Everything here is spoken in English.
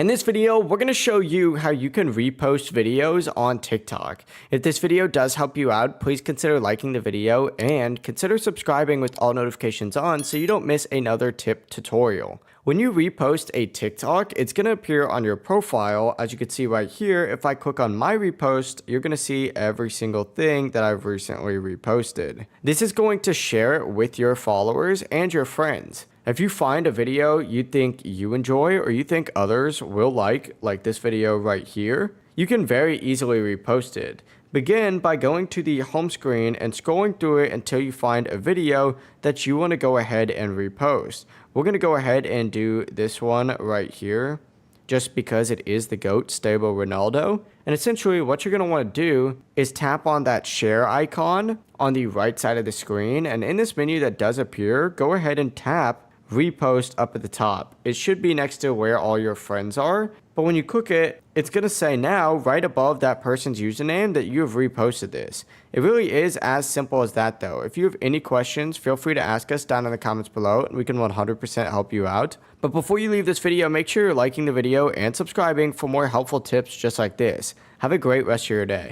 In this video, we're going to show you how you can repost videos on TikTok. If this video does help you out, please consider liking the video and consider subscribing with all notifications on so you don't miss another tip tutorial. When you repost a TikTok, it's going to appear on your profile. As you can see right here, if I click on my repost, you're going to see every single thing that I've recently reposted. This is going to share it with your followers and your friends. If you find a video you think you enjoy or you think others will like this video right here, you can very easily repost it. Begin by going to the home screen and scrolling through it until you find a video that you want to go ahead and repost. We're going to go ahead and do this one right here, just because it is the GOAT, Stable Ronaldo. And essentially what you're going to want to do is tap on that share icon on the right side of the screen. And in this menu that does appear, go ahead and tap repost up at the top. It should be next to where all your friends are, but when you click it, it's going to say now right above that person's username that you have reposted this. It really is as simple as that though. If you have any questions, feel free to ask us down in the comments below and we can 100% help you out. But before you leave this video, make sure you're liking the video and subscribing for more helpful tips just like this. Have a great rest of your day.